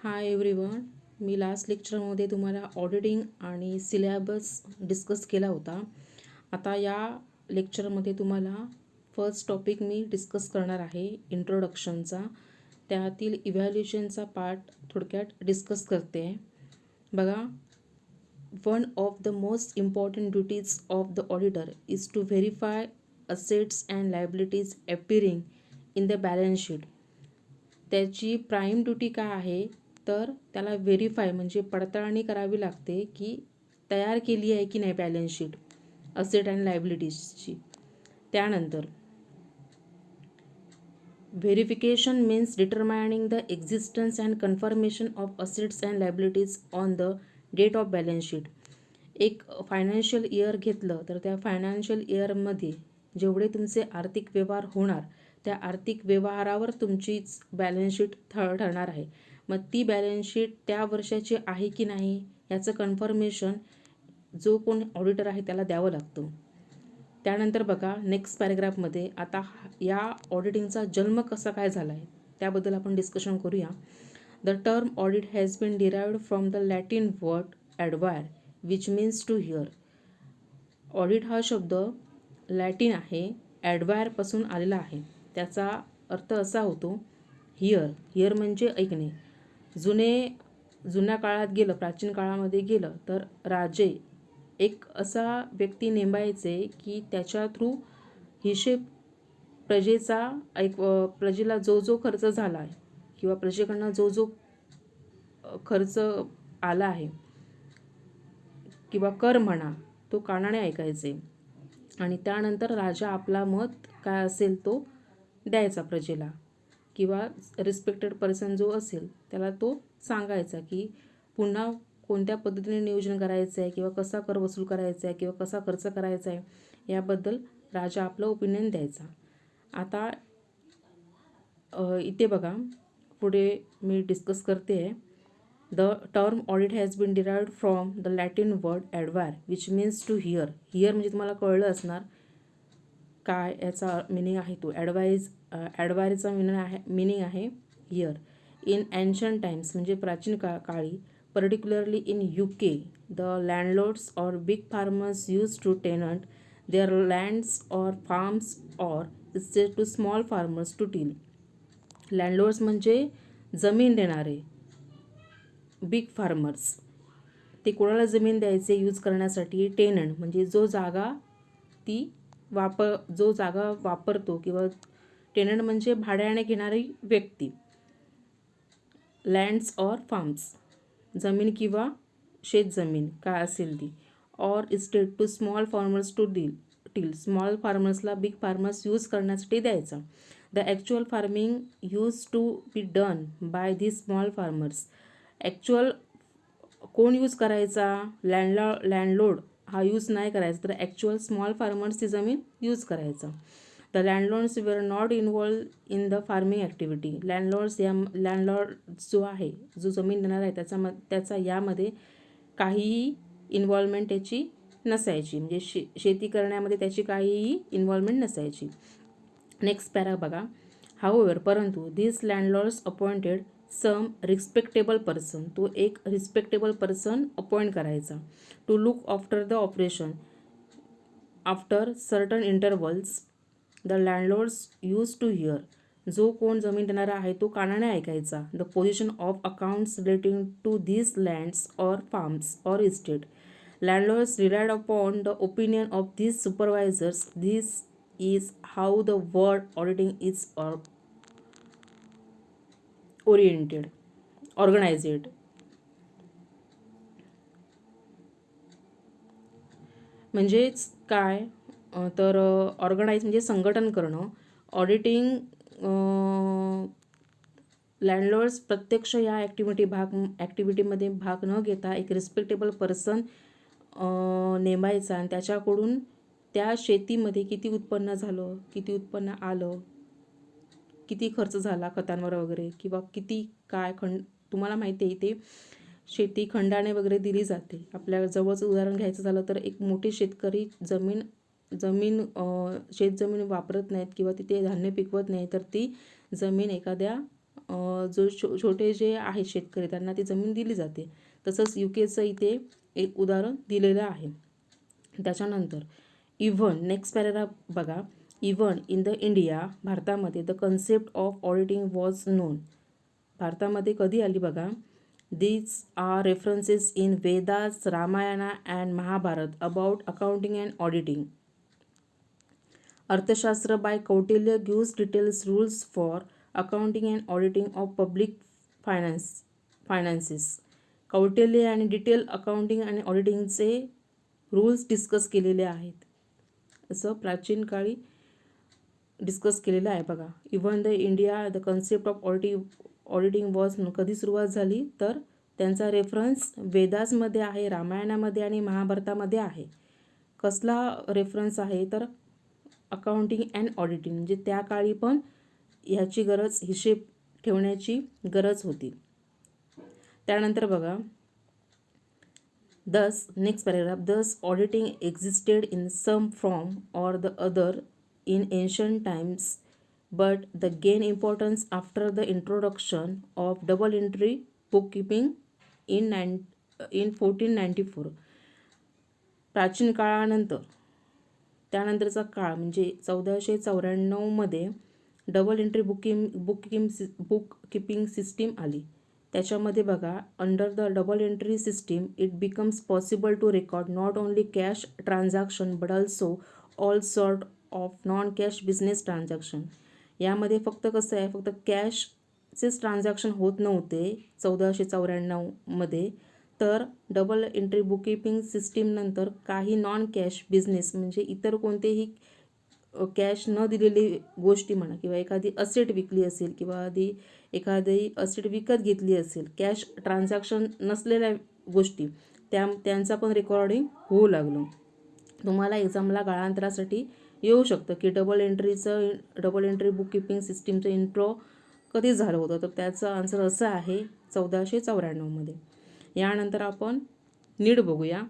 Hi everyone. मी last लेक्चरमध्ये तुम्हाला auditing आणि सिलेबस डिस्कस केला होता. आता या लेक्चरमध्ये तुम्हाला फर्स्ट टॉपिक मी डिस्कस करणार आहे इंट्रोडक्शनचा. त्यातील इव्हॅल्युएशनचा पार्ट थोडक्यात डिस्कस करते. बघा, one of the most important duties of the auditor is to verify assets and liabilities appearing in the balance sheet. त्याची प्राईम ड्युटी काय आहे, तर त्याला व्हेरीफाय म्हणजे पडताळणी करावी लागते की तयार केली आहे की नाही बॅलन्स शीट असेट अँड लायबिलिटीजची. त्यानंतर verification means determining the existence and confirmation of assets and liabilities on the date of balance sheet. एक फायनान्शियल इयर घेतलं तर त्या फायनान्शियल इयरमध्ये जेवढे तुमचे आर्थिक व्यवहार होणार त्या आर्थिक व्यवहारावर तुमचीच बॅलन्स शीट ठरणार आहे. मग ती बॅलन्स शीट त्या वर्षाची आहे की नाही याचं कन्फर्मेशन जो कोण ऑडिटर आहे त्याला द्यावं लागतं. त्यानंतर बघा नेक्स्ट पॅरेग्राफमध्ये आता या ऑडिटिंगचा जन्म कसा काय झाला आहे त्याबद्दल आपण डिस्कशन करूया. The term audit has been derived from the Latin word audire which means to hear. Audit हा शब्द लॅटिन आहे, ॲडवायरपासून आलेला आहे. त्याचा अर्थ असा होतो हिअर. हिअर म्हणजे ऐकणे. जुन्या काळात गेलं, प्राचीन काळामध्ये गेलं तर राजे एक असा व्यक्ती नेमायचे की त्याच्या थ्रू हिशेब प्रजेला जो खर्च झाला आहे किंवा प्रजेकडनं जो खर्च आला आहे किंवा कर म्हणा तो कानाने ऐकायचे आणि त्यानंतर राजा आपला मत काय असेल तो द्यायचा प्रजेला किंवा रिस्पेक्टेड पर्सन जो असेल त्याला तो सांगायचा की पुन्हा कोणत्या पद्धतीने नियोजन करायचं आहे किंवा कसा कर वसूल करायचा आहे किंवा कसा खर्च करायचा आहे याबद्दल राजा आपलं ओपिनियन द्यायचा. आता इथे बघा पुढे मी डिस्कस करते आहे. The term audit has been derived from the Latin word audire which means to hear. Hear म्हणजे तुम्हाला कळलं असणार काय याचा मिनिंग आहे. तो ॲडवायरचा मिनिंग आहे हिअर. इन एन्शंट टाइम्स म्हणजे प्राचीन काळी, particularly in UK, the landlords or big farmers use to tenant their lands or farms or estate to small farmers to till. Landlords म्हणजे जमीन देणारे, बिग फार्मर्स ते कोणाला जमीन द्यायचे यूज करण्यासाठी. टेनंट म्हणजे जो जागा वापरतो किंवा टेनंट म्हणजे भाड्याने घेणारी व्यक्ती. लँड्स ऑर फार्म्स जमीन किंवा शेतजमीन काय असेल ती. Or estate to small farmers to till small फार्मर्सला बिग फार्मर्स यूज करण्यासाठी द्यायचा. The actual farming use to be done by the small farmers. Actual कोण यूज करायचा? लँडलॉर्ड हा यूज नाही करायचा तर ॲक्च्युअल स्मॉल फार्मर्सची जमीन यूज करायचा. The landlords were not involved in the farming activity. Landlord जो आहे जो जमीन देणार आहे त्याचा यामध्ये काहीही इन्व्हॉल्वमेंट त्याची नसायची म्हणजे शेती करण्यामध्ये त्याची काहीही इन्व्हॉल्वमेंट नसायची. नेक्स्ट पॅरा बघा. हाऊएव्हर परंतु this landlords appointed some respectable person. तो एक रिस्पेक्टेबल पर्सन अपॉइंट करायचा. To look after the operation after certain intervals. The landlords use to hear. जो कोण जमीन देणारा आहे तो कानाने ऐकायचा. The position of accounts relating to this lands or farms or estate. Landlords relied upon the opinion of this supervisors. This is how the word auditing is organised. म्हणजेच काय तर ऑर्गनाईज म्हणजे संघटन करणं. ऑडिटिंग लँडलॉर्ड्स प्रत्यक्ष या ॲक्टिव्हिटीमध्ये भाग न घेता एक रिस्पेक्टेबल पर्सन नेमायचा आणि त्याच्याकडून त्या शेतीमध्ये किती उत्पन्न झालं, किती उत्पन्न आलं, किती खर्च झाला खतांवर वगैरे किंवा किती काय तुम्हाला माहिती आहे इथे शेती खंडाने वगैरे दिली जाते. आपल्या जवळचं उदाहरण घ्यायचं झालं तर एक मोठे शेतकरी शेतजमीन वापरत नाहीत किंवा तिथे धान्य पिकवत नाही तर ती जमीन एखाद्या जो छोटे जे आहेत शेतकरी त्यांना ती जमीन दिली जाते. तसंच UKचं इथे एक उदाहरण दिलेलं आहे. त्याच्यानंतर इव्हन नेक्स्ट पॅराग्राफ बघा. इव्हन इन द इंडिया, भारतामध्ये the concept of auditing was non. भारतामध्ये कधी आली बघा. These are references in Vedas, Ramayana and Mahabharata about accounting and auditing. अर्थशास्त्र by Kautilya gives details rules for accounting and auditing of public finances. Kautilya आणि detail accounting आणि ऑडिटिंगचे rules discuss केलेले आहेत. असं प्राचीन काळी डिस्कस केलेलं आहे बघा. Even the India the concept of auditing was कधी सुरुवात झाली तर त्यांचा रेफरन्स वेदासमध्ये आहे, रामायणामध्ये आणि महाभारतामध्ये आहे. कसला रेफरन्स आहे तर अकाउंटिंग अँड ऑडिटिंग, म्हणजे त्या काळी पण ह्याची गरज, हिशेब ठेवण्याची गरज होती. त्यानंतर बघा this next paragraph. Thus auditing existed in some form or the other in ancient times, but the gain importance after the introduction of double entry bookkeeping in 1494. प्राचीन काळानंतर त्यानंतरचा काळ म्हणजे 1494मध्ये डबल एंट्री बुककीपिंग सिस्टीम आली. त्याच्यामध्ये बघा, under the double entry system it becomes possible to record not only cash transaction but also all sort of non cash business transaction. यामध्ये फक्त कसं आहे, फक्त कॅशचेच ट्रान्झॅक्शन होत नव्हते 1494मध्ये, तर डबल एंट्री बुककीपिंग सिस्टीमनंतर काही नॉन कॅश बिझनेस म्हणजे इतर कोणतेही कॅश न दिलेली गोष्टी म्हणा किंवा एखादी असेट विकली असेल किंवा एखादी असेट विकत घेतली असेल, कॅश ट्रान्झॅक्शन नसलेल्या गोष्टी त्यांचा पण रेकॉर्डिंग होऊ लागलं. तुम्हाला एक्झामला काळांतरासाठी येऊ शकतं की डबल एंट्री बुककीपिंग सिस्टीमचं इंट्रो कधी झालं होतं, तर त्याचं आन्सर असं आहे 1494मध्ये. यानंतर आपण नीड बघूया.